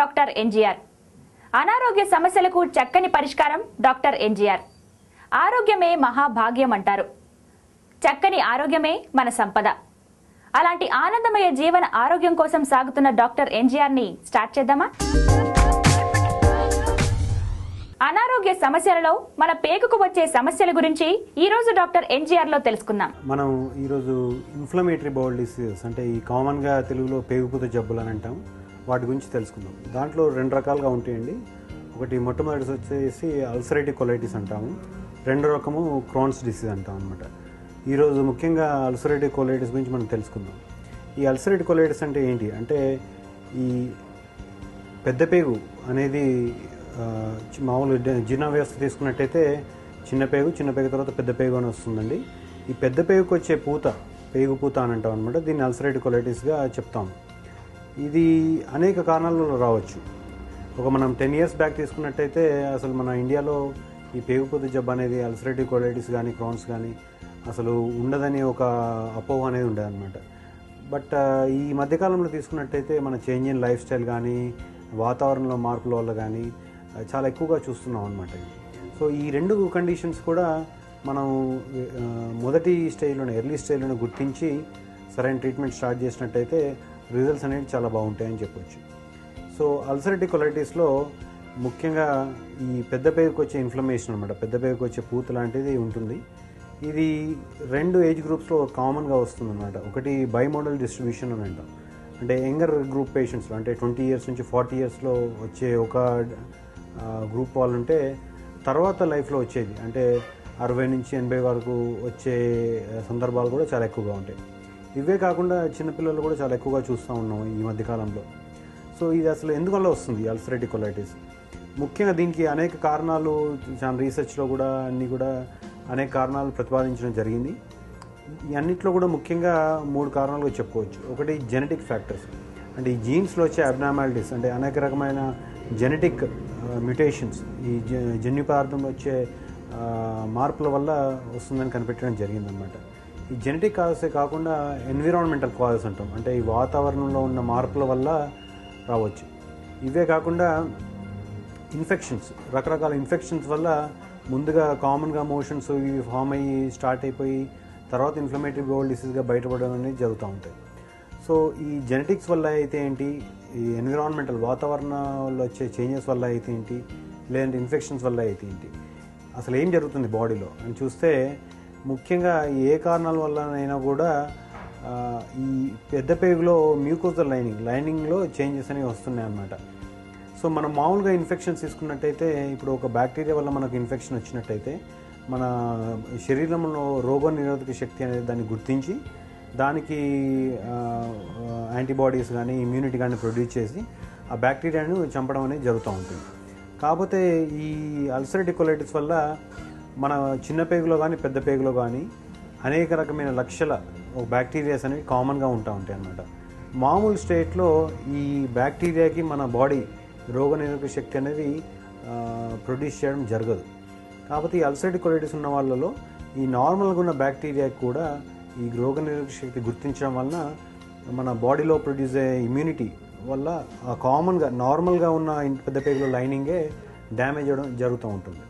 Doctor NGR. అనారోగ్య సమస్యలకు చక్కని పరిష్కారం డాక్టర్ ఎన్జీఆర్. ఆరోగ్యమే మహాభాగ్యం అంటారు. చక్కని ఆరోగ్యమే మన సంపద. అలాంటి ఆనందమయ జీవన ఆరోగ్యం కోసం సాగుతున్న డాక్టర్ ఎన్జీఆర్ ని స్టార్ట్ చేద్దామా? అనారోగ్య సమస్యలలో మన పేగుకు వచ్చే సమస్యల గురించి ఈ రోజు డాక్టర్ ఎన్జీఆర్ లో తెలుసుకుందాం. మనం ఈరోజు ఇన్ఫ్లమేటరీ బౌల్ డిసీజెస్ అంటే ఈ కామన్గా తెలుగులో పేగుపూత జబ్బులు అని అంటాం, వాటి గురించి తెలుసుకుందాం. దాంట్లో రెండు రకాలుగా ఉంటాయండి. ఒకటి మొట్టమొదటి వచ్చేసి అల్సరేటివ్ కొలైటిస్ అంటాము, రెండో రకము క్రోన్స్ డిసీజ్ అంటాం అనమాట. ఈరోజు ముఖ్యంగా అల్సరేటివ్ కొలైటిస్ గురించి మనం తెలుసుకుందాం. ఈ అల్సరేటివ్ కొలైటిస్ అంటే ఏంటి అంటే, ఈ పెద్ద పేగు అనేది మామూలు జీర్ణ వ్యవస్థ తీసుకున్నట్టయితే చిన్న పేగు తర్వాత పెద్ద పేగు అని వస్తుందండి. ఈ పెద్ద పేగుకి వచ్చే పూత పేగు పూత అని అంటాం అనమాట. దీన్ని అల్సరేటివ్ కొలైటిస్గా చెప్తాం. ఇది అనేక కారణాల వల్ల రావచ్చు. మనం 10 years బ్యాక్ తీసుకున్నట్టయితే అసలు మన ఇండియాలో ఈ పేగుపూత జబ్బు అనేది అల్సరేటివ్ కొలైటిస్ కానీ క్రాన్స్ కానీ అసలు ఉండదని ఒక అపోహ అనేది ఉండేదన్నమాట. బట్ ఈ మధ్యకాలంలో తీసుకున్నట్టయితే మన చేంజ్ ఇన్ లైఫ్ స్టైల్ కానీ వాతావరణంలో మార్పుల వల్ల కానీ చాలా ఎక్కువగా చూస్తున్నాం అనమాట. సో ఈ రెండు కండిషన్స్ కూడా మనం మొదటి స్టేజ్లోనే ఎర్లీ స్టేజ్లోనే గుర్తించి సరైన ట్రీట్మెంట్ స్టార్ట్ చేసినట్టయితే రిజల్ట్స్ అనేవి చాలా బాగుంటాయని చెప్పొచ్చు. సో అల్సరేటివ్ కొలైటిస్లో ముఖ్యంగా ఈ పెద్ద పేగుకి వచ్చే ఇన్ఫ్లమేషన్ అనమాట, పెద్ద పేగుకి వచ్చే పూత లాంటిది ఉంటుంది. ఇది రెండు ఏజ్ గ్రూప్స్లో కామన్గా వస్తుంది అనమాట. ఒకటి బైమోడల్ డిస్ట్రిబ్యూషన్ అని అంటాం, అంటే యంగర్ గ్రూప్ పేషెంట్స్లో, అంటే 20 years నుంచి 40 yearsలో వచ్చే ఒక గ్రూప్ వాళ్ళు ఉంటే తర్వాత లైఫ్లో వచ్చేది అంటే 60 నుంచి 80 వరకు వచ్చే సందర్భాలు కూడా చాలా ఎక్కువగా ఉంటాయి. ఇవే కాకుండా చిన్నపిల్లలు కూడా చాలా ఎక్కువగా చూస్తూ ఉన్నాం ఈ మధ్యకాలంలో. సో ఇది అసలు ఎందువల్ల వస్తుంది అల్సరేటివ్ కొలైటిస్? ముఖ్యంగా దీనికి అనేక కారణాలు, చాలా రీసెర్చ్లో కూడా అనేక కారణాలు ప్రతిపాదించడం జరిగింది. ఈ అన్నింటిలో కూడా ముఖ్యంగా 3 కారణాలుగా చెప్పుకోవచ్చు. ఒకటి జెనెటిక్ ఫ్యాక్టర్స్, అంటే ఈ జీన్స్లో వచ్చే అబ్నార్మాలిటీస్, అంటే అనేక రకమైన జెనెటిక్ మ్యుటేషన్స్, ఈ జన్యు పదార్థంలో వచ్చే మార్పుల వల్ల వస్తుందని కనిపెట్టడం జరిగిందనమాట. ఈ జెనెటిక్ కాజెసే కాకుండా ఎన్విరాన్మెంటల్ కాజెస్ అంటాం, అంటే ఈ వాతావరణంలో ఉన్న మార్పుల వల్ల రావచ్చు. ఇవే కాకుండా ఇన్ఫెక్షన్స్, రకరకాల ఇన్ఫెక్షన్స్ వల్ల ముందుగా కామన్గా మోషన్స్ ఇవి ఫామ్ అయ్యి స్టార్ట్ అయిపోయి తర్వాత ఇన్ఫ్లమేటరీ బౌల్ డిసీజ్గా బయటపడడం అనేది జరుగుతూ ఉంటాయి. సో ఈ జెనెటిక్స్ వల్ల అయితే ఏంటి, ఈ ఎన్విరాన్మెంటల్ వాతావరణంలో వచ్చే చేంజెస్ వల్ల అయితే ఏంటి, లేదంటే ఇన్ఫెక్షన్స్ వల్ల అయితే ఏంటి, అసలు ఏం జరుగుతుంది బాడీలో అని చూస్తే ముఖ్యంగా ఏ కారణాల వల్లనైనా కూడా ఈ పెద్ద పేగులో మ్యూకోజల్ లైనింగ్లో చేంజెస్ అనేవి వస్తున్నాయి అన్నమాట. సో మనం మామూలుగా ఇన్ఫెక్షన్స్ తీసుకున్నట్టయితే, ఇప్పుడు ఒక బ్యాక్టీరియా వల్ల మనకు ఇన్ఫెక్షన్ వచ్చినట్టయితే మన శరీరంలో రోగనిరోధక శక్తి అనేది దాన్ని గుర్తించి దానికి యాంటీబాడీస్ కానీ ఇమ్యూనిటీ కానీ ప్రొడ్యూస్ చేసి ఆ బ్యాక్టీరియాను చంపడం అనేది జరుగుతూ ఉంటుంది. కాకపోతే ఈ అల్సరేటివ్ కొలైటిస్ వల్ల మన చిన్న పేగులో కానీ పెద్ద పేగులో కానీ అనేక రకమైన లక్షల బ్యాక్టీరియాస్ అనేవి కామన్గా ఉంటాయి అన్నమాట. మామూలు స్టేట్లో ఈ బ్యాక్టీరియాకి మన బాడీ రోగనిరోధక శక్తి అనేది ప్రొడ్యూస్ చేయడం జరగదు. కాకపోతే ఈ అల్సరేటివ్ కొలైటిస్ ఉన్న వాళ్ళలో ఈ నార్మల్గా ఉన్న బ్యాక్టీరియాకి కూడా ఈ రోగనిరోధక శక్తి గుర్తించడం వలన మన బాడీలో ప్రొడ్యూస్ అయ్యే ఇమ్యూనిటీ వల్ల ఆ కామన్గా నార్మల్గా ఉన్న పెద్ద పేగులో లైనింగే డ్యామేజ్ అవ్వడం జరుగుతూ ఉంటుంది.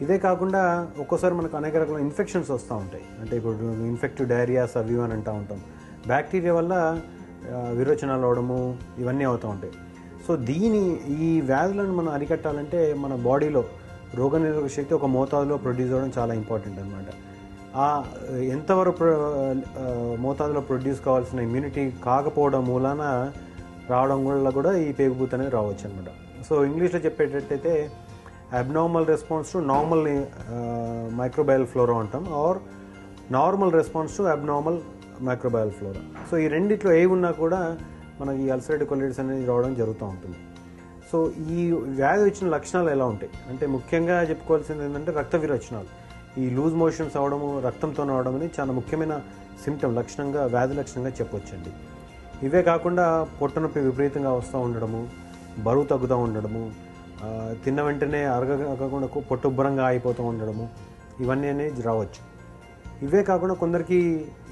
ఇదే కాకుండా ఒక్కోసారి మనకు అనేక రకాల ఇన్ఫెక్షన్స్ వస్తూ ఉంటాయి, అంటే ఇప్పుడు ఇన్ఫెక్టివ్ డైరియాస్ అవి అని అంటూ ఉంటాం. బ్యాక్టీరియా వల్ల విరోచనాలు అవడము ఇవన్నీ అవుతూ ఉంటాయి. సో ఈ వ్యాధులను మనం అరికట్టాలంటే మన బాడీలో రోగనిరోధక శక్తి ఒక మోతాదులో ప్రొడ్యూస్ అవ్వడం చాలా ఇంపార్టెంట్ అనమాట. ఎంతవరకు మోతాదులో ప్రొడ్యూస్ కావాల్సిన ఇమ్యూనిటీ కాకపోవడం మూలాన రావడం వల్ల కూడా ఈ పేగుపూత అనేది రావచ్చు అనమాట. సో ఇంగ్లీష్లో చెప్పేటట్టయితే abnormal response to normal microbial flora అంటాం, or normal response to abnormal microbial flora. So ఈ రెండిట్లో ఏ ఉన్నా కూడా మనకి ఈ అల్సరేటివ్ కొలైటిస్ అనేది రావడం జరుగుతూ ఉంటుంది. సో ఈ వ్యాధి వచ్చిన లక్షణాలు ఎలా ఉంటాయి అంటే, ముఖ్యంగా చెప్పుకోవాల్సింది ఏంటంటే రక్త విరోచనాలు, ఈ లూజ్ మోషన్స్ అవడము, రక్తంతో అవడం అనేది చాలా ముఖ్యమైన లక్షణంగా వ్యాధి లక్షణంగా చెప్పొచ్చండి. ఇవే కాకుండా పొట్ట నొప్పి విపరీతంగా వస్తూ ఉండడము, బరువు తగ్గుతూ ఉండడము, తిన్న వెంటనే అరగకుండా పొట్ట ఉబ్బరంగా అయిపోతూ ఉండడము, ఇవన్నీ అనేది రావచ్చు. ఇవే కాకుండా కొందరికి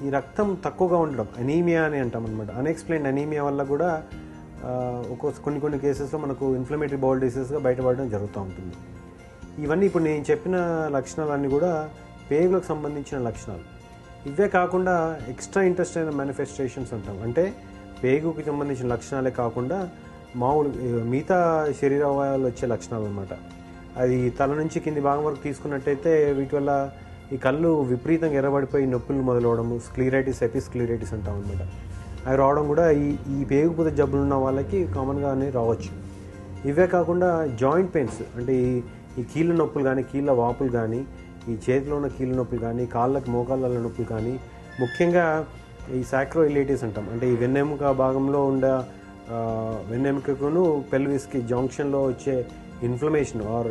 ఈ రక్తం తక్కువగా ఉండడం, అనీమియా అని అంటాం అనమాట. అన్ఎక్స్ప్లెయిన్డ్ అనీమియా వల్ల కూడా కొన్ని కేసెస్లో మనకు ఇన్ఫ్లమేటరీ బౌల్ డిసీజ్గా బయటపడడం జరుగుతూ ఉంటుంది. ఇవన్నీ ఇప్పుడు నేను చెప్పిన లక్షణాలన్నీ కూడా పేగులకు సంబంధించిన లక్షణాలు. ఇవే కాకుండా ఎక్స్ట్రా ఇంటెస్టైనల్ మేనిఫెస్టేషన్స్ అంటాం. అంటే పేగుకి సంబంధించిన లక్షణాలే కాకుండా మామూలు మిగతా శరీర అవయవాలు వచ్చే లక్షణాలు అనమాట. అది తల నుంచి కింది భాగం వరకు తీసుకున్నట్టయితే వీటి వల్ల ఈ కళ్ళు విపరీతంగా ఎర్రబడిపోయి నొప్పులు మొదలవడము, స్క్లీరైటిస్, ఎపిస్క్లీరైటిస్ అంటాం అనమాట. అవి రావడం కూడా ఈ పేగుపుత జబ్బులు ఉన్న వాళ్ళకి కామన్గానే రావచ్చు. ఇవే కాకుండా జాయింట్ పెయిన్స్, అంటే ఈ కీళ్ళ నొప్పులు కానీ, కీళ్ళ వాపులు కానీ, ఈ చేతిలో ఉన్న కీళ్ళ నొప్పులు కానీ, కాళ్ళకి మోకాళ్ళ నొప్పులు కానీ, ముఖ్యంగా ఈ సాక్రోయిలైటిస్ అంటాం. అంటే ఈ వెన్నెముక భాగంలో ఉండే వెన్నెముకకును పెల్విస్కి జంక్షన్లో వచ్చే ఇన్ఫ్లమేషన్ ఆర్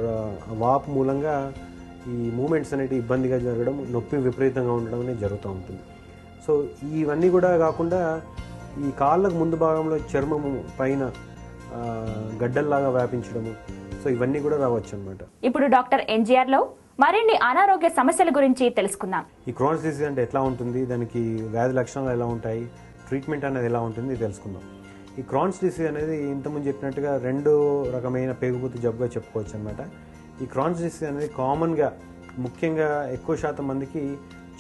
వాపు మూలంగా ఈ మూమెంట్స్ అనేవి ఇబ్బందిగా జరగడం, నొప్పి విపరీతంగా ఉండడం అనేది జరుగుతూ ఉంటుంది. సో ఇవన్నీ కూడా కాకుండా ఈ కాళ్ళకు ముందు భాగంలో చర్మము పైన గడ్డల్లాగా వ్యాపించడము, సో ఇవన్నీ కూడా రావచ్చు అనమాట. ఇప్పుడు డాక్టర్ ఎన్జీఆర్లో మరిన్ని అనారోగ్య సమస్యల గురించి తెలుసుకుందాం. ఈ క్రోన్స్ డిసీజ్ అంటే ఎట్లా ఉంటుంది, దానికి వ్యాధి లక్షణాలు ఎలా ఉంటాయి, ట్రీట్మెంట్ అనేది ఎలా ఉంటుంది తెలుసుకుందాం. ఈ క్రోన్స్ డిసీజ్ అనేది ఇంతకుముందు చెప్పినట్టుగా 2 రకమైన పేగుపుత జబ్బుగా చెప్పుకోవచ్చు అనమాట. ఈ క్రోన్స్ డిసీజ్ అనేది కామన్గా ముఖ్యంగా ఎక్కువ శాతం మందికి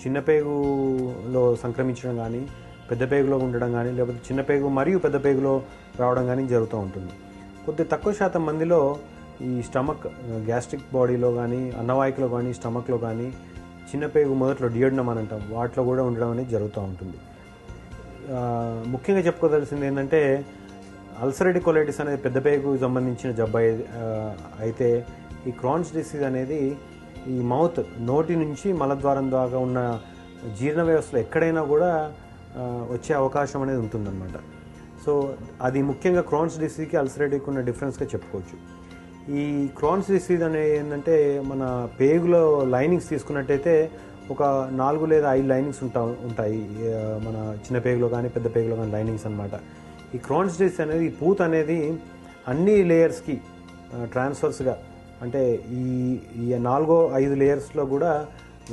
చిన్న పేగులో సంక్రమించడం కానీ, పెద్ద పేగులో ఉండడం కానీ, లేకపోతే చిన్న పేగు మరియు పెద్ద పేగులో రావడం కానీ జరుగుతూ ఉంటుంది. కొద్దిగా తక్కువ శాతం మందిలో ఈ స్టమక్, గ్యాస్ట్రిక్ బాడీలో కానీ, అన్నవాహికలో కానీ, స్టమక్లో కానీ, చిన్న పేగు మొదట్లో డియోడనం అని అంటాం, వాటిలో కూడా ఉండడం అనేది జరుగుతూ ఉంటుంది. ముఖ్యంగా చెప్పుకోదలసింది ఏంటంటే అల్సరేటివ్ కొలైటిస్ అనేది పెద్ద పేగుకు సంబంధించిన జబ్బు అయితే ఈ క్రాన్స్ డిసీజ్ అనేది ఈ మౌత్, నోటి నుంచి మలద్వారం దాకా ఉన్న జీర్ణ వ్యవస్థలో ఎక్కడైనా కూడా వచ్చే అవకాశం అనేది ఉంటుందన్నమాట. సో అది ముఖ్యంగా క్రాన్స్ డిసీజ్కి అల్సరేటివ్కి ఉన్న డిఫరెన్స్గా చెప్పుకోవచ్చు. ఈ క్రాన్స్ డిసీజ్ అనేది ఏంటంటే మన పేగులో లైనింగ్స్ తీసుకున్నట్టయితే ఒక 4 లేదా 5 లైనింగ్స్ ఉంటాయి మన చిన్న పేగులో కానీ పెద్ద పేగులో కానీ లైనింగ్స్ అనమాట. ఈ క్రాన్స్ డిసీజ్ అనేది, ఈ పూత్ అనేది అన్ని లేయర్స్కి ట్రాన్స్ఫర్స్గా, అంటే ఈ 4-5 లేయర్స్లో కూడా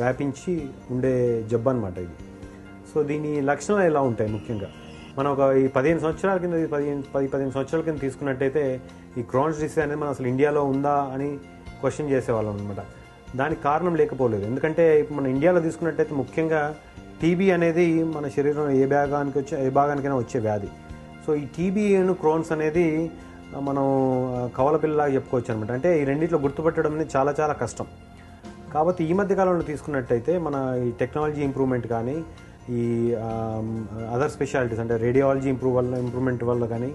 వ్యాపించి ఉండే జబ్బు అనమాట ఇది. సో దీని లక్షణాలు ఎలా ఉంటాయి ముఖ్యంగా మనం ఒక ఈ 15 సంవత్సరాల కింద 10-15 సంవత్సరాల కింద తీసుకున్నట్టయితే ఈ క్రాన్స్ డిసీజ్ అనేది మన అసలు ఇండియాలో ఉందా అని క్వశ్చన్ చేసేవాళ్ళం అనమాట. దానికి కారణం లేకపోలేదు. ఎందుకంటే ఇప్పుడు మన ఇండియాలో తీసుకున్నట్టయితే ముఖ్యంగా టీబీ అనేది మన శరీరంలో ఏ భాగానికైనా వచ్చే వ్యాధి. సో ఈ టీబీను క్రోన్స్ అనేది మనం కవల పిల్లలాగా చెప్పుకోవచ్చు అనమాట. అంటే ఈ రెండిట్లో గుర్తుపట్టడం అనేది చాలా చాలా కష్టం. కాబట్టి ఈ మధ్య కాలంలో తీసుకున్నట్టయితే మన ఈ టెక్నాలజీ ఇంప్రూవ్మెంట్ కానీ, ఈ అదర్ స్పెషాలిటీస్ అంటే రేడియాలజీ ఇంప్రూవ్మెంట్ వల్ల కానీ,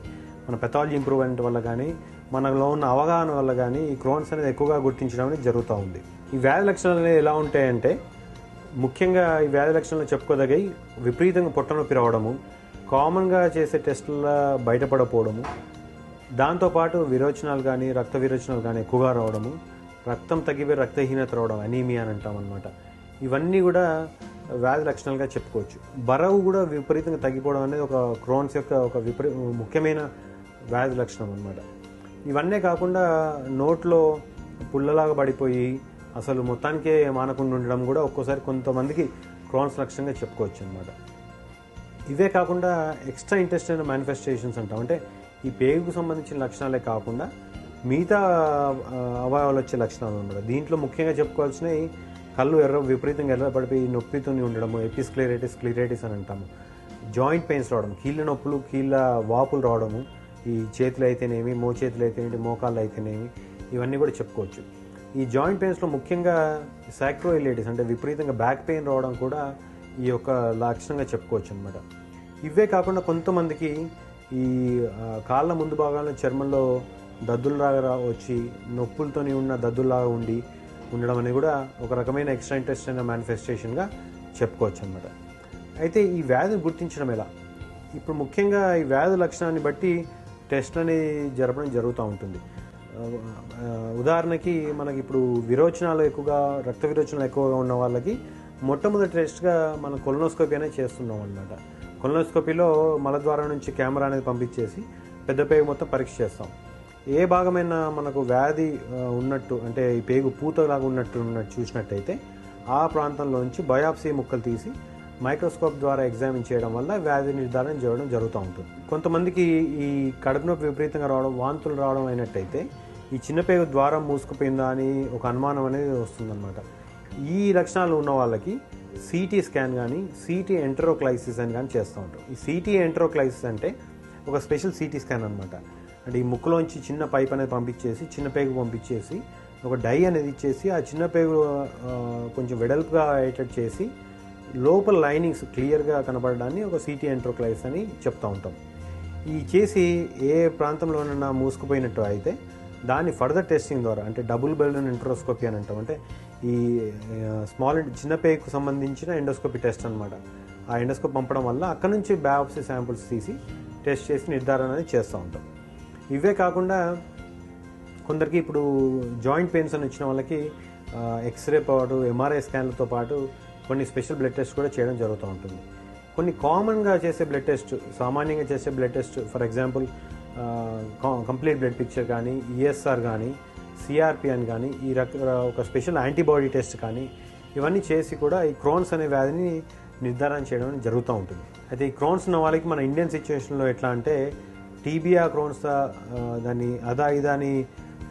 మన పెథాలజీ ఇంప్రూవ్మెంట్ వల్ల కానీ, మనలో ఉన్న అవగాహన వల్ల కానీ ఈ క్రోన్స్ అనేది ఎక్కువగా గుర్తించడం అనేది జరుగుతూ ఉంది. ఈ వ్యాధి లక్షణాలు అనేవి ఎలా ఉంటాయంటే ముఖ్యంగా ఈ వ్యాధి లక్షణాలు చెప్పుకోదగాయి విపరీతంగా పొట్ట నొప్పి రావడము, కామన్గా చేసే టెస్టుల బయటపడకపోవడము, దాంతోపాటు విరోచనాలు కానీ రక్త విరోచనాలు కానీ ఎక్కువగా రావడము, రక్తం తగ్గిపోయి రక్తహీనత రావడం, అనీమియా అని అంటాం అనమాట. ఇవన్నీ కూడా వ్యాధి లక్షణాలుగా చెప్పుకోవచ్చు. బరువు కూడా విపరీతంగా తగ్గిపోవడం అనేది ఒక క్రోన్స్ యొక్క ఒక ముఖ్యమైన వ్యాధి లక్షణం అనమాట. ఇవన్నీ కాకుండా నోట్లో పుల్లలాగా పడిపోయి అసలు మొత్తానికే మానకుండా ఉండడం కూడా ఒక్కోసారి కొంతమందికి క్రోన్స్ లక్షణంగా చెప్పుకోవచ్చు అనమాట. ఇవే కాకుండా ఎక్స్ట్రా ఇంటెస్టైనల్ మేనిఫెస్టేషన్స్ అంటాం. అంటే ఈ పేగుకు సంబంధించిన లక్షణాలే కాకుండా మిగతా అవయవాలు వచ్చే లక్షణాలు అనమాట. దీంట్లో ముఖ్యంగా చెప్పుకోవాల్సినవి కళ్ళు విపరీతంగా ఎర్రపడిపోయి నొప్పితో ఉండడము, ఎపిస్క్లెరైటిస్, స్క్లెరైటిస్ అని అంటాము. జాయింట్ పెయిన్స్ రావడం, కీళ్ళ నొప్పులు, కీళ్ళ వాపులు రావడము, ఈ చేతులు అయితేనేమి, మోచేతులు అయితేనేమి, మోకాళ్ళు అయితేనేమి, ఇవన్నీ కూడా చెప్పుకోవచ్చు. ఈ జాయింట్ పెయిన్స్లో ముఖ్యంగా సాక్రోయిలైటిస్ అంటే విపరీతంగా బ్యాక్ పెయిన్ రావడం కూడా ఈ యొక్క లక్షణంగా చెప్పుకోవచ్చు అనమాట. ఇవే కాకుండా కొంతమందికి ఈ కాళ్ళ ముందు భాగంలో చర్మంలో దద్దుల్లాగా వచ్చి నొప్పులతో ఉన్న దద్దుల్లాగా ఉండడం అనేది కూడా ఒక రకమైన ఎక్స్ట్రా ఇంటెస్టైనల్ మేనిఫెస్టేషన్గా చెప్పుకోవచ్చు అనమాట. అయితే ఈ వ్యాధిని గుర్తించడం ఎలా? ఇప్పుడు ముఖ్యంగా ఈ వ్యాధి లక్షణాన్ని బట్టి టెస్ట్లు అనేది జరపడం జరుగుతూ ఉంటుంది. ఉదాహరణకి మనకి ఇప్పుడు విరోచనాలు ఎక్కువగా, రక్త విరోచనాలు ఎక్కువగా ఉన్న వాళ్ళకి మొట్టమొదటి టెస్ట్గా మనం కొలనోస్కోపీ అనేది చేస్తున్నాం అనమాట. కొలనోస్కోపీలో మలద్వారం నుంచి కెమెరా అనేది పంపించేసి పెద్ద పేగు మొత్తం పరీక్ష చేస్తాం. ఏ భాగమైనా మనకు వ్యాధి ఉన్నట్టు, అంటే ఈ పేగు పూతలాగా ఉన్నట్టు చూసినట్టయితే ఆ ప్రాంతంలోంచి బయాప్సీ ముక్కలు తీసి మైక్రోస్కోప్ ద్వారా ఎగ్జామిన్ చేయడం వల్ల వ్యాధి నిర్ధారణ చేయడం జరుగుతూ ఉంటుంది. కొంతమందికి ఈ కడుపు నొప్పి విపరీతంగా రావడం, వాంతులు రావడం అయినట్టయితే ఈ చిన్నపేగు ద్వారం మూసుకుపోయిందా అని ఒక అనుమానం అనేది వస్తుందన్నమాట. ఈ లక్షణాలు ఉన్న వాళ్ళకి సిటీ స్కాన్ కానీ సిటీ ఎంటరోక్లైసిస్ అని కానీ చేస్తూ ఉంటాం. ఈ సిటీ ఎంటరోక్లైసిస్ అంటే ఒక స్పెషల్ సిటీ స్కాన్ అనమాట. అంటే ఈ ముక్కులోంచి చిన్న పైప్ అనేది పంపించేసి, చిన్న పేగు పంపించేసి, ఒక డై అనేది ఇచ్చేసి ఆ చిన్న పేగు కొంచెం వెడల్పుగా అయ్యేటట్టు చేసి లోపల లైనింగ్స్ క్లియర్గా కనబడడాన్ని ఒక సిటీ ఎంటరోక్లైసిస్ అని చెప్తూ ఉంటాం. ఈ చేసి ఏ ప్రాంతంలోనైనా మూసుకుపోయినట్టు అయితే దాన్ని ఫర్దర్ టెస్టింగ్ ద్వారా, అంటే డబుల్ బెలూన్ ఎంటరోస్కోపీ అని అంటాం. అంటే ఈ చిన్న పేగుకు సంబంధించిన ఎండోస్కోపీ టెస్ట్ అనమాట. ఆ ఎండోస్కోప్ పంపడం వల్ల అక్కడ నుంచి బయాప్సీ శాంపుల్స్ తీసి టెస్ట్ చేసి నిర్ధారణ అనేది చేస్తూ ఉంటాం. ఇవే కాకుండా కొందరికి ఇప్పుడు జాయింట్ పెయిన్స్ అని వచ్చిన వాళ్ళకి ఎక్స్రే పాటు, ఎంఆర్ఐ స్కాన్లతో పాటు కొన్ని స్పెషల్ బ్లడ్ టెస్ట్ కూడా చేయడం జరుగుతూ ఉంటుంది. కొన్ని కామన్గా చేసే బ్లడ్ టెస్ట్, సామాన్యంగా చేసే blood test, for example complete blood picture కానీ, ఈఎస్ఆర్ కానీ, సిఆర్పి అని కానీ, ఒక స్పెషల్ యాంటీబాడీ టెస్ట్ కానీ, ఇవన్నీ చేసి కూడా ఈ క్రోన్స్ అనే వ్యాధిని నిర్ధారణ చేయడం జరుగుతూ ఉంటుంది. అయితే ఈ క్రోన్స్ ఉన్న వాళ్ళకి మన ఇండియన్ సిచ్యువేషన్లో ఎట్లా అంటే టీబీయా క్రోన్స్ దాన్ని ఇదా అని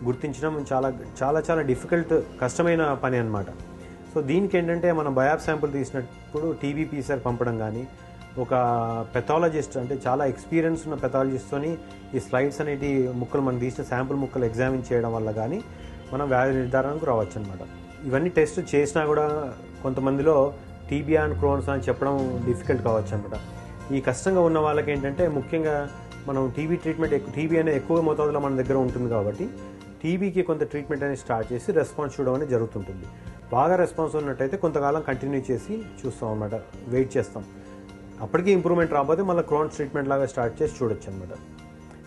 గుర్తించడం చాలా చాలా చాలా డిఫికల్ట్, కష్టమైన పని అనమాట. సో దీనికి ఏంటంటే మనం బయాప్ శాంపుల్ తీసినప్పుడు టీబీపీసీఆర్ పంపడం కానీ, ఒక పెథాలజిస్ట్, అంటే చాలా ఎక్స్పీరియన్స్ ఉన్న పెథాలజిస్ట్తోని ఈ స్లైడ్స్ అనేటి ముక్కలు మనం తీసిన శాంపుల్ ముక్కలు ఎగ్జామిన్ చేయడం వల్ల కానీ మనం వ్యాధి నిర్ధారణకు రావచ్చు అనమాట. ఇవన్నీ టెస్ట్ చేసినా కూడా కొంతమందిలో టీబీ అండ్ క్రోన్స్ అని చెప్పడం డిఫికల్ట్ కావచ్చు అనమాట. ఈ కష్టంగా ఉన్న వాళ్ళకి ఏంటంటే ముఖ్యంగా మనం టీబీ అనేది ఎక్కువ మోతాదులో మన దగ్గర ఉంటుంది కాబట్టి టీబీకి కొంత ట్రీట్మెంట్ అనేది స్టార్ట్ చేసి రెస్పాన్స్ చూడడం అనేది జరుగుతుంటుంది. బాగా రెస్పాన్స్ ఉన్నట్టయితే కొంతకాలం కంటిన్యూ చేసి చూస్తాం అనమాట, వెయిట్ చేస్తాం. అప్పటికీ ఇంప్రూవ్మెంట్ రాకపోతే మళ్ళీ క్రోన్స్ ట్రీట్మెంట్ లాగా స్టార్ట్ చేసి చూడొచ్చు అనమాట.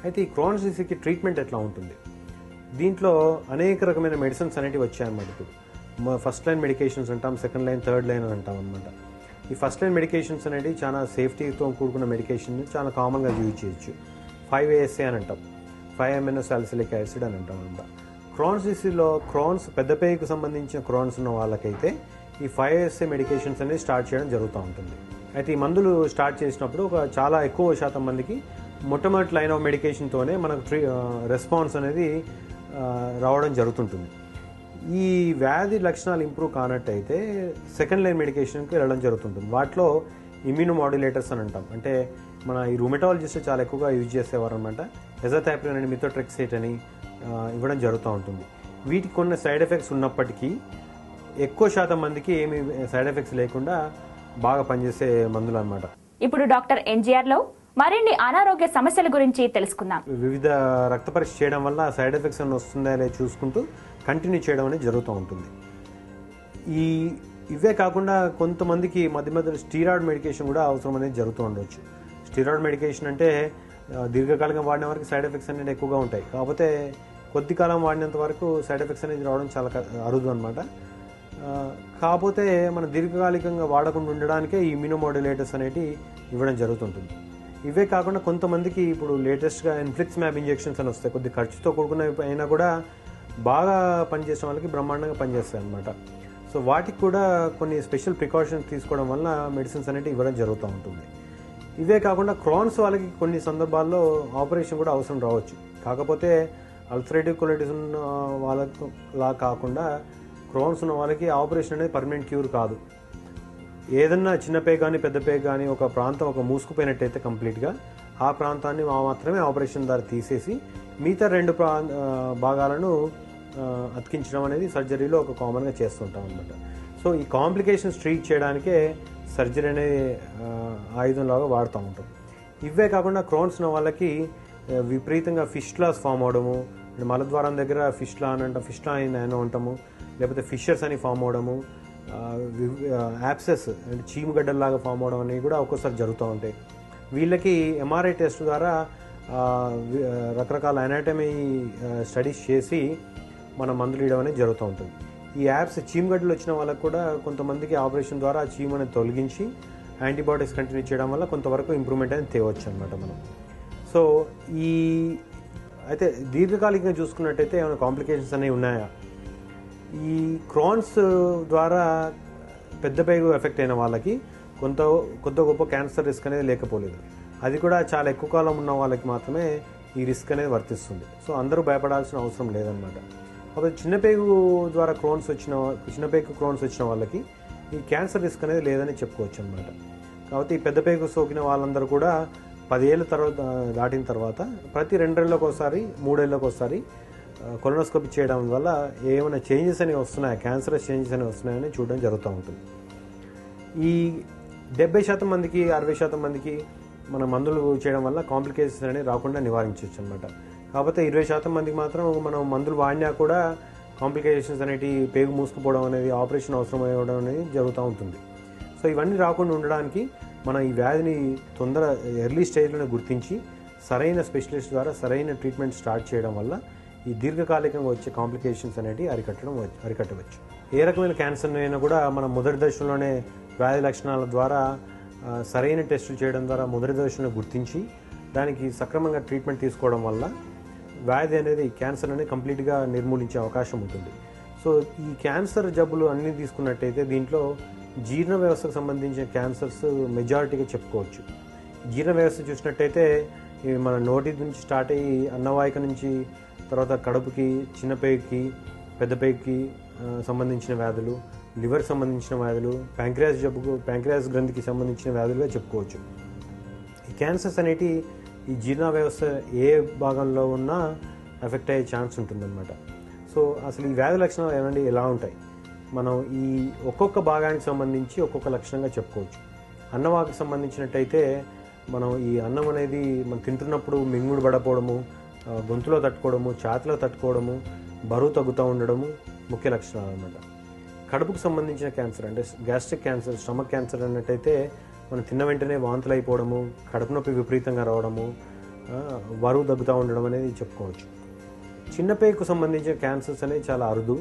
అయితే ఈ క్రోన్స్ డిసీజ్కి ట్రీట్మెంట్ ఎట్లా ఉంటుంది? దీంట్లో అనేక రకమైన మెడిసిన్స్ అనేవి వచ్చాయన్నమాట. ఇప్పుడు ఫస్ట్ లైన్ మెడికేషన్స్ అంటాం, సెకండ్ లైన్, థర్డ్ లైన్ అని అంటాం అనమాట. ఈ ఫస్ట్ లైన్ మెడికేషన్స్ అనేవి చాలా సేఫ్టీతో కూడుకున్న మెడికేషన్, చాలా కామన్గా యూజ్ చేయొచ్చు. 5-ASA అని అంటాం, 5-MNO సాలిసిలిక్ యాసిడ్ అని అంటాం అనమాట. క్రోన్స్ డిసీజ్లో పెద్ద పేగుకు సంబంధించిన క్రోన్స్ ఉన్న వాళ్ళకైతే ఈ 5-ASA మెడికేషన్స్ అనేది స్టార్ట్ చేయడం జరుగుతూ ఉంటుంది. అయితే ఈ మందులు స్టార్ట్ చేసినప్పుడు చాలా ఎక్కువ శాతం మందికి మొట్టమొదటి లైన్ ఆఫ్ మెడికేషన్తోనే మనకు రెస్పాన్స్ అనేది రావడం జరుగుతుంటుంది. ఈ వ్యాధి లక్షణాలు ఇంప్రూవ్ కానట్టయితే సెకండ్ లైన్ మెడికేషన్కి వెళ్ళడం జరుగుతుంటుంది. వాటిలో ఇమ్యూనోమాడ్యులేటర్స్ అని అంటాం. అంటే మన ఈ రూమటాలజిస్ట్ చాలా ఎక్కువగా యూజ్ చేసేవారు అనమాట. ఎజాథాప్రిన్ అని, మిథోట్రెక్సేట్ అని ఇవ్వడం జరుగుతూ ఉంటుంది. వీటికి కొన్ని సైడ్ ఎఫెక్ట్స్ ఉన్నప్పటికీ ఎక్కువ శాతం మందికి ఏమి సైడ్ ఎఫెక్ట్స్ లేకుండా బాగా పనిచేసే మందులు అనమాట. ఇప్పుడు డాక్టర్ ఎన్జీఆర్ లో మరిన్ని అనారోగ్య సమస్యల గురించి తెలుసుకుందాం. వివిధ రక్త పరీక్ష చేయడం వల్ల సైడ్ ఎఫెక్ట్స్ అని వస్తుందా లేదా చూసుకుంటూ కంటిన్యూ చేయడం అనేది జరుగుతూ ఉంటుంది. ఇవే కాకుండా కొంతమందికి మధ్య మధ్యలో స్టీరాయిడ్ మెడికేషన్ కూడా అవసరం అనేది జరుగుతూ ఉండవచ్చు. స్టీరాయిడ్ మెడికేషన్ అంటే దీర్ఘకాలంగా వాడిన వరకు సైడ్ ఎఫెక్ట్స్ అనేది ఎక్కువగా ఉంటాయి. కాకపోతే కొద్ది కాలం వాడినంత వరకు సైడ్ ఎఫెక్ట్స్ అనేది రావడం చాలా అరుదు అనమాట. కాకపోతే మన దీర్ఘకాలికంగా వాడకుండా ఉండడానికే ఈ ఇమ్యూనోమాడ్యులేటర్స్ అనేవి ఇవ్వడం జరుగుతుంటుంది. ఇవే కాకుండా కొంతమందికి ఇప్పుడు లేటెస్ట్గా ఇన్ఫ్లిక్స్మ్యాబ్ ఇంజెక్షన్స్ అని వస్తాయి. కొద్ది ఖర్చుతో కూడుకున్న అయినా కూడా బాగా పనిచేసే వాళ్ళకి బ్రహ్మాండంగా పనిచేస్తాయి అన్నమాట. సో వాటికి కూడా కొన్ని స్పెషల్ ప్రికాషన్స్ తీసుకోవడం వల్ల మెడిసిన్స్ అనేవి ఇవ్వడం జరుగుతూ ఉంటుంది. ఇవే కాకుండా క్రాన్స్ వాళ్ళకి కొన్ని సందర్భాల్లో ఆపరేషన్ కూడా అవసరం రావచ్చు. కాకపోతే అల్సరేటివ్ కొలైటిస్ ఉన్న వాళ్ళలా కాకుండా క్రాన్స్ ఉన్న వాళ్ళకి ఆపరేషన్ అనేది పర్మనెంట్ క్యూర్ కాదు. ఏదన్నా చిన్న పేగు కానీ పెద్ద పేగు కానీ ఒక ప్రాంతం మూసుకుపోయినట్టయితే కంప్లీట్గా ఆ ప్రాంతాన్ని మాత్రమే ఆపరేషన్ ద్వారా తీసేసి మిగతా 2 భాగాలను అతికించడం అనేది సర్జరీలో ఒక కామన్గా చేస్తుంటాం అనమాట. సో ఈ కాంప్లికేషన్స్ ట్రీట్ చేయడానికే సర్జరీ అనేది ఆయుధంలాగా వాడుతూ ఉంటాం. ఇవే కాకుండా క్రాన్స్ ఉన్న వాళ్ళకి విపరీతంగా ఫిస్టులాస్ ఫామ్ అవడము, మలద్వారం దగ్గర ఫిస్టులా అని అంటాం, ఫిస్టులా అని అంటాము, లేకపోతే ఫిషర్స్ అని ఫామ్ అవడము, యాప్సెస్ అంటే చీముగడ్డల్లాగా ఫామ్ అవడం అనేవి కూడా ఒక్కోసారి జరుగుతూ ఉంటాయి. వీళ్ళకి ఎంఆర్ఐ టెస్ట్ ద్వారా రకరకాల అనాటమీ స్టడీస్ చేసి మన మందులు ఇవ్వడం అనేది జరుగుతూ ఉంటుంది. ఈ యాప్స్ చీమగడ్డలు వచ్చిన వాళ్ళకు కూడా కొంతమందికి ఆపరేషన్ ద్వారా ఆ చీము అనేది తొలగించి యాంటీబయాటిక్స్ కంటిన్యూ చేయడం వల్ల కొంతవరకు ఇంప్రూవ్మెంట్ అనేది తేవచ్చు అనమాట మనం. సో అయితే దీర్ఘకాలికంగా చూసుకున్నట్టయితే ఏమైనా కాంప్లికేషన్స్ అనేవి ఉన్నాయా? ఈ క్రాన్స్ ద్వారా పెద్ద పేగు ఎఫెక్ట్ అయిన వాళ్ళకి కొద్ది గొప్ప క్యాన్సర్ రిస్క్ అనేది లేకపోలేదు. అది కూడా చాలా ఎక్కువ కాలం ఉన్న వాళ్ళకి మాత్రమే ఈ రిస్క్ అనేది వర్తిస్తుంది. సో అందరూ భయపడాల్సిన అవసరం లేదనమాట. కాబట్టి చిన్నపేగు క్రోన్స్ వచ్చిన వాళ్ళకి ఈ క్యాన్సర్ రిస్క్ అనేది లేదని చెప్పుకోవచ్చు అనమాట. కాబట్టి ఈ పెద్ద పేగు సోకిన వాళ్ళందరూ కూడా 10 ఏళ్ళ తర్వాత దాటిన తర్వాత ప్రతి 2 ఏళ్ళకి ఒకసారి 3 ఏళ్ళకి ఒకసారి కొలనోస్కోపీ చేయడం వల్ల ఏమైనా చేంజెస్ అనేవి వస్తున్నాయా, క్యాన్సరస్ చేంజెస్ అనేవి వస్తున్నాయని చూడడం జరుగుతూ ఉంటుంది. ఈ 70% మందికి 60% మందికి మన మందులు చేయడం వల్ల కాంప్లికేషన్స్ అనేవి రాకుండా నివారించవచ్చు అనమాట. కాకపోతే 20% మందికి మాత్రం మనం మందులు వాడినా కూడా కాంప్లికేషన్స్ అనేవి పేగు మూసుకుపోవడం అనేది, ఆపరేషన్ అవసరం అవ్వడం అనేది జరుగుతూ ఉంటుంది. సో ఇవన్నీ రాకుండా ఉండడానికి మనం ఈ వ్యాధిని ఎర్లీ స్టేజ్లోనే గుర్తించి సరైన స్పెషలిస్ట్ ద్వారా సరైన ట్రీట్మెంట్ స్టార్ట్ చేయడం వల్ల ఈ దీర్ఘకాలికంగా వచ్చే కాంప్లికేషన్స్ అనేవి అరికట్టవచ్చు. ఏ రకమైన క్యాన్సర్ అయినా కూడా మనం మొదటి దశలోనే వ్యాధి లక్షణాల ద్వారా సరైన టెస్టులు చేయడం ద్వారా మొదటి దశలో గుర్తించి దానికి సక్రమంగా ట్రీట్మెంట్ తీసుకోవడం వల్ల వ్యాధి అనేది క్యాన్సర్ అనేది కంప్లీట్గా నిర్మూలించే అవకాశం ఉంటుంది. సో ఈ క్యాన్సర్ జబ్బులు అన్నీ తీసుకున్నట్టయితే దీంట్లో జీర్ణ వ్యవస్థకు సంబంధించిన క్యాన్సర్స్ మెజారిటీగా చెప్పుకోవచ్చు. జీర్ణ వ్యవస్థ చూసినట్టయితే మన నోటి నుంచి స్టార్ట్ అయ్యి అన్నవాహిక నుంచి తర్వాత కడుపుకి, చిన్నపేగుకి, పెద్దపేగుకి సంబంధించిన వ్యాధులు, లివర్ సంబంధించిన వ్యాధులు, ప్యాంక్రియాస్ గ్రంథికి సంబంధించిన వ్యాధులుగా చెప్పుకోవచ్చు. ఈ క్యాన్సర్స్ అనేటి ఈ జీర్ణ వ్యవస్థ ఏ భాగంలో ఉన్నా ఎఫెక్ట్ అయ్యే ఛాన్స్ ఉంటుందన్నమాట. సో అసలు ఈ వ్యాధి లక్షణాలు ఏమండి ఎలా ఉంటాయి? మనం ఈ ఒక్కొక్క భాగానికి సంబంధించి ఒక్కొక్క లక్షణంగా చెప్పుకోవచ్చు. అన్నవాహికకు సంబంధించినట్టయితే మనం ఈ అన్నం అనేది మనం తింటున్నప్పుడు మింగుడు పడపోవడము, గొంతులో తట్టుకోవడము, ఛాతిలో తట్టుకోవడము, బరువు తగ్గుతూ ఉండడము ముఖ్య లక్షణాలు అన్నమాట. కడుపుకు సంబంధించిన క్యాన్సర్ అంటే గ్యాస్ట్రిక్ క్యాన్సర్, స్టమక్ క్యాన్సర్ అన్నట్టయితే మనం తిన్న వెంటనే వాంతులు అయిపోవడము, కడుపు నొప్పి విపరీతంగా రావడము, బరువు తగ్గుతూ ఉండడం అనేది చెప్పుకోవచ్చు. చిన్నపేగుకు సంబంధించిన క్యాన్సర్స్ అనేవి చాలా అరుదు.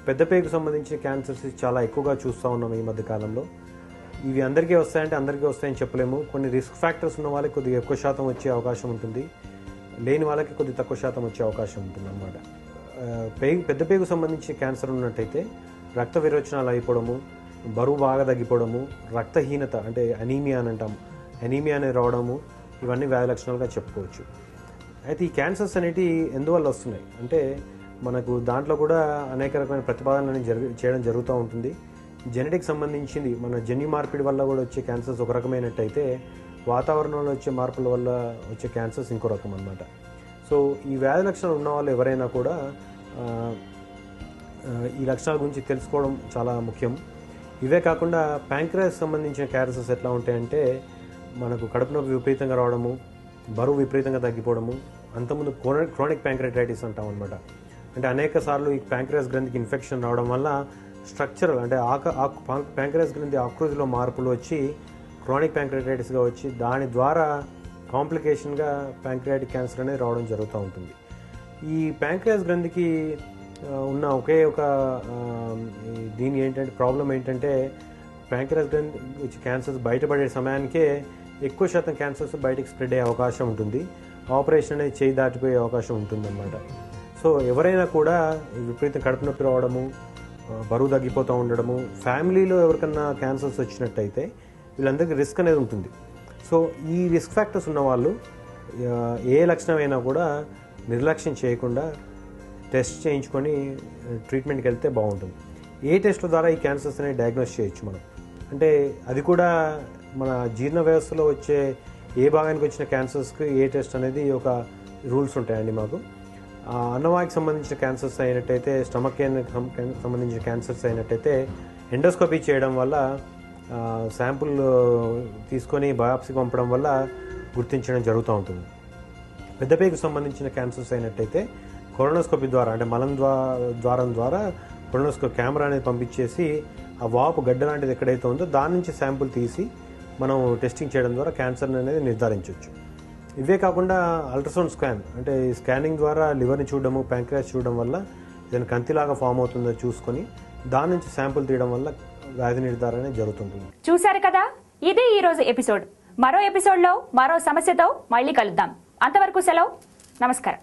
పెద్ద పేగుకు సంబంధించిన క్యాన్సర్స్ చాలా ఎక్కువగా చూస్తూ ఉన్నాం ఈ మధ్య కాలంలో. ఇవి అందరికీ వస్తాయంటే అందరికీ వస్తాయని చెప్పలేము. కొన్ని రిస్క్ ఫ్యాక్టర్స్ ఉన్న వాళ్ళకి కొద్దిగా ఎక్కువ శాతం వచ్చే అవకాశం ఉంటుంది, లేని వాళ్ళకి కొద్ది తక్కువ శాతం వచ్చే అవకాశం ఉంటుంది అన్నమాట. పెద్ద పేగు సంబంధించిన క్యాన్సర్ ఉన్నట్టయితే రక్త విరోచనాలు అయిపోవడము, బరువు బాగా తగ్గిపోవడము, రక్తహీనత అంటే అనీమియా అని అంటాము, అనీమియా అనేది రావడము, ఇవన్నీ వ్యాధి లక్షణాలుగా చెప్పుకోవచ్చు. అయితే ఈ క్యాన్సర్స్ అనేవి ఎందువల్ల వస్తున్నాయి అంటే మనకు దాంట్లో కూడా అనేక రకమైన ప్రతిపాదనలు చేయడం జరుగుతూ ఉంటుంది. జెనెటిక్ సంబంధించింది మన జన్యు మార్పిడి వల్ల కూడా వచ్చే క్యాన్సర్స్ ఒక రకమైనట్టయితే వాతావరణంలో వచ్చే మార్పుల వల్ల వచ్చే క్యాన్సర్స్ ఇంకో రకం అన్నమాట. సో ఈ వ్యాధి లక్షణాలు ఉన్న వాళ్ళు ఎవరైనా కూడా ఈ లక్షణాల గురించి తెలుసుకోవడం చాలా ముఖ్యం. ఇవే కాకుండా ప్యాంక్రియాస్ సంబంధించిన క్యాన్సర్స్ ఎట్లా ఉంటాయంటే మనకు కడుపు నొప్పి విపరీతంగా రావడము, బరువు విపరీతంగా తగ్గిపోవడము, అంతకుముందు క్రోనిక్ ప్యాంక్రియాటైటిస్ అంటాం అనమాట. అంటే అనేక సార్లు ఈ ప్యాంక్రియాస్ గ్రంథికి ఇన్ఫెక్షన్ రావడం వల్ల స్ట్రక్చరల్ అంటే ప్యాంక్రియాస్ గ్రంథి ఆకృతిలో మార్పులు వచ్చి క్రానిక్ ప్యాంక్రియాటైటిస్గా వచ్చి దాని ద్వారా కాంప్లికేషన్గా ప్యాంక్రియాటిక్ క్యాన్సర్ అనేది రావడం జరుగుతూ ఉంటుంది. ఈ ప్యాంక్రియాస్ గ్రంథికి ఉన్న ఒకే ఒక దీని ఏంటంటే ప్రాబ్లం ఏంటంటే ప్యాంక్రియాస్ గ్రంథి వచ్చి క్యాన్సర్స్ బయటపడే సమయానికే ఎక్కువ శాతం క్యాన్సర్స్ బయటకు స్ప్రెడ్ అయ్యే అవకాశం ఉంటుంది. ఆపరేషన్ అనేది చేయి దాటిపోయే అవకాశం ఉంటుందన్నమాట. సో ఎవరైనా కూడా విపరీతం కడుపు నొప్పి రావడము, బరువు తగ్గిపోతూ ఉండడము, ఫ్యామిలీలో ఎవరికన్నా క్యాన్సర్స్ వచ్చినట్టయితే వీళ్ళందరికీ రిస్క్ అనేది ఉంటుంది. సో ఈ రిస్క్ ఫ్యాక్టర్స్ ఉన్న వాళ్ళు ఏ లక్షణమైనా కూడా నిర్లక్ష్యం చేయకుండా టెస్ట్ చేయించుకొని ట్రీట్మెంట్కి వెళ్తే బాగుంటుంది. ఏ టెస్ట్ల ద్వారా ఈ క్యాన్సర్స్ అనేవి డయాగ్నోస్ చేయొచ్చు మనం అంటే అది కూడా మన జీర్ణ వ్యవస్థలో వచ్చే ఏ భాగానికి వచ్చిన క్యాన్సర్స్కి ఏ టెస్ట్ అనేది ఒక రూల్స్ ఉంటాయండి మాకు. అన్నవాహికి సంబంధించిన క్యాన్సర్స్ అయినట్టయితే, స్టమక్ సంబంధించిన క్యాన్సర్స్ అయినట్టయితే ఎండోస్కోపీ చేయడం వల్ల శాంపుల్ తీసుకొని బయాప్సీకి పంపడం వల్ల గుర్తించడం జరుగుతూ ఉంటుంది. పెద్దపేగుకు సంబంధించిన క్యాన్సర్స్ అయినట్టయితే కొలనోస్కోపీ ద్వారా అంటే మలం ద్వారం ద్వారా కొలనోస్కోపీ కెమెరా అనేది పంపించేసి ఆ వాపు గడ్డ లాంటిది ఎక్కడైతే ఉందో దాని నుంచి శాంపుల్ తీసి మనం టెస్టింగ్ చేయడం ద్వారా క్యాన్సర్ అనేది నిర్ధారించవచ్చు. ఇవే కాకుండా అల్ట్రాసౌండ్ స్కాన్ అంటే స్కానింగ్ ద్వారా లివర్ని చూడడము, ప్యాంక్రియాస్ చూడడం వల్ల ఏదైనా కంతిలాగా ఫామ్ అవుతుందో చూసుకొని దాని నుంచి శాంపుల్ తీయడం వల్ల వ్యాధి నిర్ధారణ జరుగుతుంది. చూశారు కదా, ఇది ఈ రోజు ఎపిసోడ్. మరో ఎపిసోడ్లో మరో సమస్యతో మళ్ళీ కలుద్దాం. అంతవరకు సెలవు. నమస్కారం.